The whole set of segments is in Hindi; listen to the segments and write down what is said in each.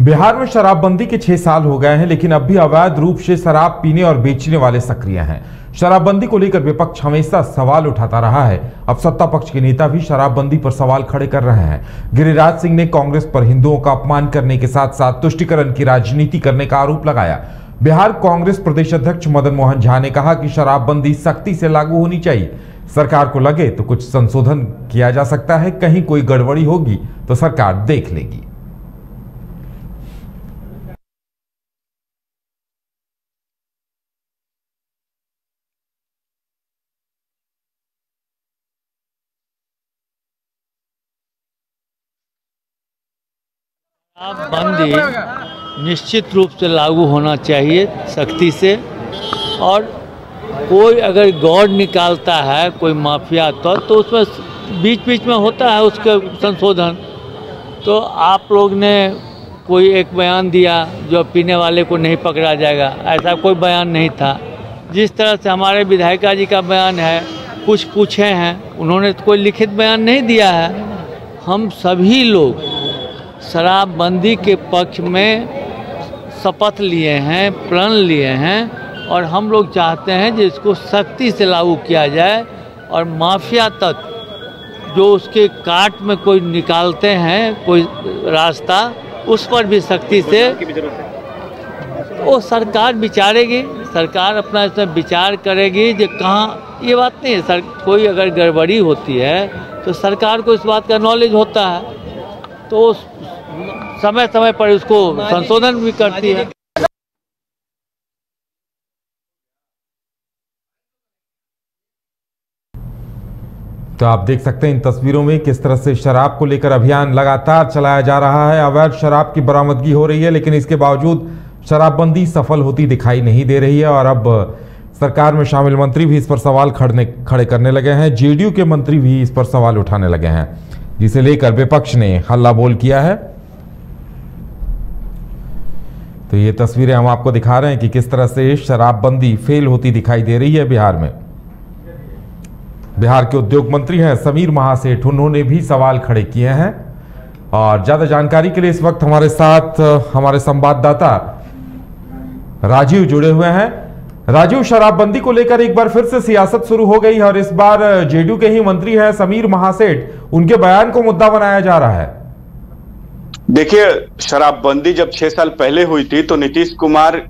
बिहार में शराबबंदी के 6 साल हो गए हैं, लेकिन अब भी अवैध रूप से शराब पीने और बेचने वाले सक्रिय हैं। शराबबंदी को लेकर विपक्ष हमेशा सवाल उठाता रहा है। अब सत्ता पक्ष के नेता भी शराबबंदी पर सवाल खड़े कर रहे हैं। गिरिराज सिंह ने कांग्रेस पर हिंदुओं का अपमान करने के साथ साथ तुष्टीकरण की राजनीति करने का आरोप लगाया। बिहार कांग्रेस प्रदेश अध्यक्ष मदन मोहन झा ने कहा कि शराबबंदी सख्ती से लागू होनी चाहिए। सरकार को लगे तो कुछ संशोधन किया जा सकता है, कहीं कोई गड़बड़ी होगी तो सरकार देख लेगी। शराबबंदी निश्चित रूप से लागू होना चाहिए सख्ती से, और कोई अगर गौड़ निकालता है कोई माफिया तो उसमें बीच बीच में होता है उसका संशोधन। तो आप लोग ने कोई एक बयान दिया जो पीने वाले को नहीं पकड़ा जाएगा, ऐसा कोई बयान नहीं था। जिस तरह से हमारे विधायिका जी का बयान है, कुछ पूछे हैं, उन्होंने कोई लिखित बयान नहीं दिया है। हम सभी लोग शराबबंदी के पक्ष में शपथ लिए हैं, प्रण लिए हैं, और हम लोग चाहते हैं कि इसको सख्ती से लागू किया जाए, और माफिया तक जो उसके काट में कोई निकालते हैं कोई रास्ता, उस पर भी सख्ती से वो सरकार विचारेगी। सरकार अपना इसमें विचार करेगी कि कहाँ, ये बात नहीं है सर, कोई अगर गड़बड़ी होती है तो सरकार को इस बात का नॉलेज होता है, तो समय समय पर उसको संशोधन भी करती है। तो आप देख सकते हैं इन तस्वीरों में किस तरह से शराब को लेकर अभियान लगातार चलाया जा रहा है। अवैध शराब की बरामदगी हो रही है, लेकिन इसके बावजूद शराबबंदी सफल होती दिखाई नहीं दे रही है। और अब सरकार में शामिल मंत्री भी इस पर सवाल खड़े करने लगे हैं। जेडीयू के मंत्री भी इस पर सवाल उठाने लगे हैं, जिसे लेकर विपक्ष ने हल्ला बोल किया है। तो ये तस्वीरें हम आपको दिखा रहे हैं कि किस तरह से शराबबंदी फेल होती दिखाई दे रही है बिहार में। बिहार के उद्योग मंत्री हैं समीर महासेठ, उन्होंने भी सवाल खड़े किए हैं। और ज्यादा जानकारी के लिए इस वक्त हमारे साथ हमारे संवाददाता राजीव जुड़े हुए हैं। राजीव, शराबबंदी को लेकर एक बार फिर से सियासत शुरू हो गई और इस बार जेडीयू के ही मंत्री हैं समीर महासेठ, उनके बयान को मुद्दा बनाया जा रहा है। देखिए, शराबबंदी जब 6 साल पहले हुई थी तो नीतीश कुमार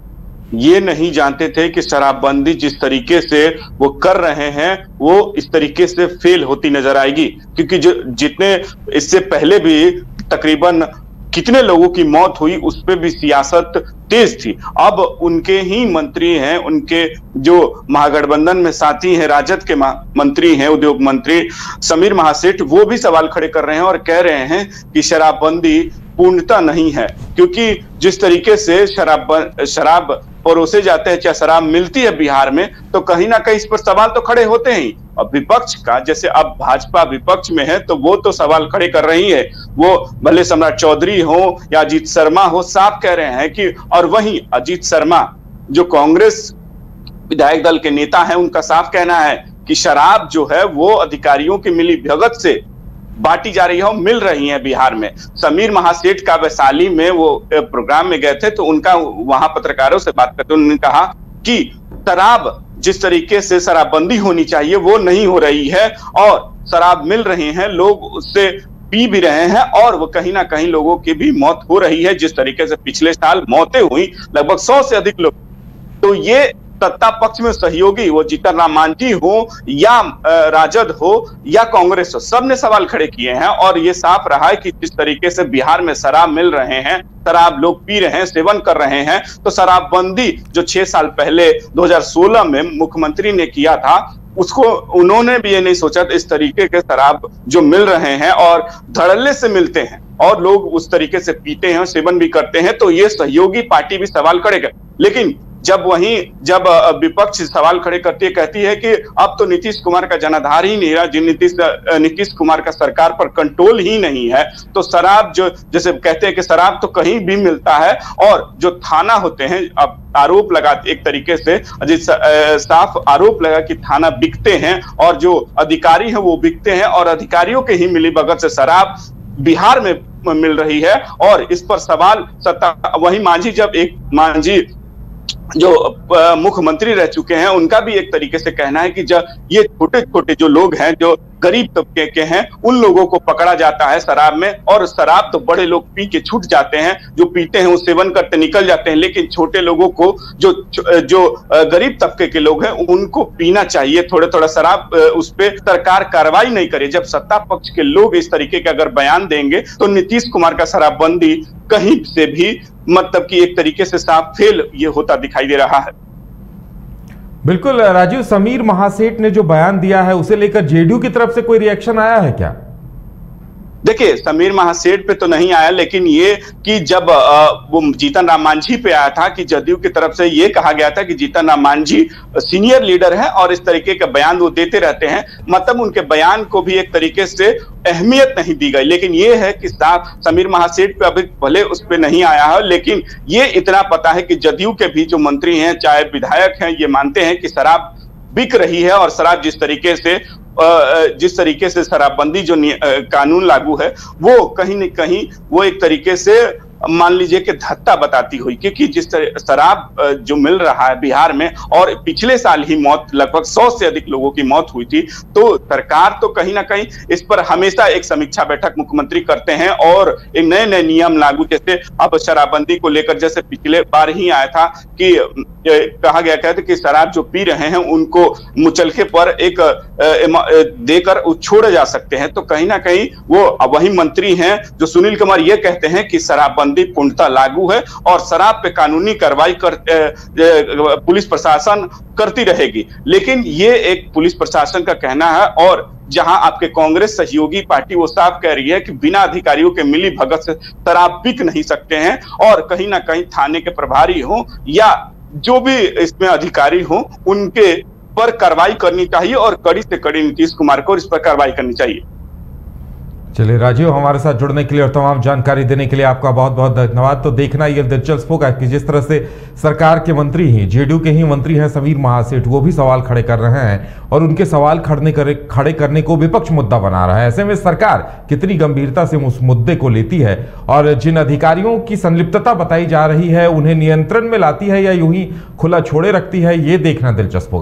ये नहीं जानते थे कि शराबबंदी जिस तरीके से वो कर रहे हैं वो इस तरीके से फेल होती नजर आएगी, क्योंकि जो जितने इससे पहले भी तकरीबन कितने लोगों की मौत हुई उस पर भी सियासत तेज थी। अब उनके ही मंत्री हैं, उनके जो महागठबंधन में साथी हैं, राजद के मंत्री हैं, उद्योग मंत्री समीर महासेठ, वो भी सवाल खड़े कर रहे हैं और कह रहे हैं कि शराबबंदी पूर्णता नहीं है, क्योंकि जिस तरीके से शराब परोसे जाते हैं, क्या शराब मिलती है बिहार में, तो कहीं ना कहीं इस पर सवाल तो खड़े होते हैं। और विपक्ष का, जैसे अब भाजपा विपक्ष में है तो वो तो सवाल खड़े कर रही है, वो भले सम्राट चौधरी हो या अजीत शर्मा हो, साफ कह रहे हैं कि, और वहीं अजीत शर्मा जो कांग्रेस विधायक दल के नेता हैं, उनका साफ कहना है कि शराब जो है वो अधिकारियों की मिली भगत से बांटी जा रही है, मिल रही है बिहार में। समीर महासेठ का वैशाली में वो प्रोग्राम में गए थे तो उनका वहां पत्रकारों से बात करते उन्होंने कहा कि शराब जिस तरीके से शराबबंदी होनी चाहिए वो नहीं हो रही है, और शराब मिल रही है, लोग उससे पी भी रहे हैं, और वो कहीं ना कहीं लोगों की भी मौत हो रही है। जिस तरीके से पिछले साल मौतें हुई लगभग 100 से अधिक लोग, तो ये सत्ता पक्ष में सहयोगी वो जीतन राम मांझी हो या राजद हो या कांग्रेस हो, सबने सवाल खड़े किए हैं। और ये साफ रहा है कि जिस तरीके से बिहार में शराब मिल रहे हैं, शराब लोग पी रहे हैं, सेवन कर रहे हैं, तो शराबबंदी जो 6 साल पहले 2016 में मुख्यमंत्री ने किया था, उसको उन्होंने भी ये नहीं सोचा इस तरीके के शराब जो मिल रहे हैं और धड़ल्ले से मिलते हैं और लोग उस तरीके से पीते हैं, सेवन भी करते हैं, तो ये सहयोगी पार्टी भी सवाल खड़े कर। लेकिन जब विपक्ष सवाल खड़े करती है, कहती है कि अब तो नीतीश कुमार का जनाधार ही नहीं रहा, नीतीश कुमार का सरकार पर कंट्रोल ही नहीं है, तो शराब जो जैसे कहते हैं कि शराब तो कहीं भी मिलता है, और जो थाना होते हैं, अब आरोप लगा एक तरीके से साफ आरोप लगा कि थाना बिकते हैं और जो अधिकारी हैं वो बिकते हैं, और अधिकारियों के ही मिलीभगत से शराब बिहार में मिल रही है। और इस पर सवाल सत्ता वही मांझी जो मुख्यमंत्री रह चुके हैं, उनका भी एक तरीके से कहना है कि जब ये छोटे छोटे जो लोग हैं, जो गरीब तबके के हैं, उन लोगों को पकड़ा जाता है शराब में, और शराब तो बड़े लोग पी के छूट जाते हैं, जो पीते हैं वो सेवन करते निकल जाते हैं, लेकिन छोटे लोगों को जो गरीब तबके के लोग हैं उनको पीना चाहिए थोड़ा थोड़ा शराब। उस पर सरकार कार्रवाई नहीं करे। जब सत्ता पक्ष के लोग इस तरीके के अगर बयान देंगे तो नीतीश कुमार का शराबबंदी कहीं से भी मतलब कि एक तरीके से साफ फेल ये होता दिखाई दे रहा है। बिल्कुल राजीव, समीर महासेठ ने जो बयान दिया है उसे लेकर जेडीयू की तरफ से कोई रिएक्शन आया है क्या? देखिए, समीर महासेठ पे तो नहीं आया, लेकिन ये कि जब वो जीतन राम मांझी पे आया था कि जदयू की तरफ से ये कहा गया था कि जीतन राम मांझी सीनियर लीडर है और इस तरीके के बयान वो देते रहते हैं, मतलब उनके बयान को भी एक तरीके से अहमियत नहीं दी गई। लेकिन ये है कि समीर महासेठ पे अभी भले उस पे नहीं आया है, लेकिन ये इतना पता है कि जदयू के भी जो मंत्री हैं चाहे विधायक हैं, ये मानते हैं कि शराब बिक रही है और शराब जिस तरीके से शराबबंदी जो कानून लागू है वो कहीं न कहीं वो एक तरीके से मान लीजिए कि धत्ता बताती हुई, क्योंकि जिस तरह शराब जो मिल रहा है बिहार में, और पिछले साल ही मौत लगभग 100 से अधिक लोगों की मौत हुई थी, तो सरकार तो कहीं ना कहीं इस पर हमेशा एक समीक्षा बैठक मुख्यमंत्री करते हैं और एक नए नए नियम लागू, जैसे अब शराबबंदी को लेकर जैसे पिछले बार ही आया था कि कहा गया था कि शराब जो पी रहे हैं उनको मुचलके पर एक देकर छोड़े जा सकते हैं। तो कहीं ना कहीं वो वही मंत्री हैं जो सुनील कुमार ये कहते हैं कि शराबबंदी पूर्णतः लागू है और शराब पे कानूनी कार्रवाई पुलिस प्रशासन करती रहेगी। लेकिन ये एक पुलिस प्रशासन का कहना है, और जहां आपके कांग्रेस सहयोगी पार्टी वो साफ कह रही है कि बिना अधिकारियों के मिली भगत से शराब बिक नहीं सकते हैं, और कहीं ना कहीं थाने के प्रभारी हो या जो भी इसमें अधिकारी हो उनके पर कार्रवाई करनी चाहिए और कड़ी से कड़ी नीतीश कुमार को इस पर कार्रवाई करनी चाहिए। चलिए राजीव, हमारे साथ जुड़ने के लिए और तमाम जानकारी देने के लिए आपका बहुत बहुत धन्यवाद। तो देखना ये दिलचस्प होगा कि जिस तरह से सरकार के मंत्री ही, जेडीयू के ही मंत्री हैं समीर महासेठ, वो भी सवाल खड़े कर रहे हैं और उनके सवाल खड़े करने को विपक्ष मुद्दा बना रहा है। ऐसे में सरकार कितनी गंभीरता से उस मुद्दे को लेती है और जिन अधिकारियों की संलिप्तता बताई जा रही है उन्हें नियंत्रण में लाती है या यूं ही खुला छोड़े रखती है, ये देखना दिलचस्प होगा।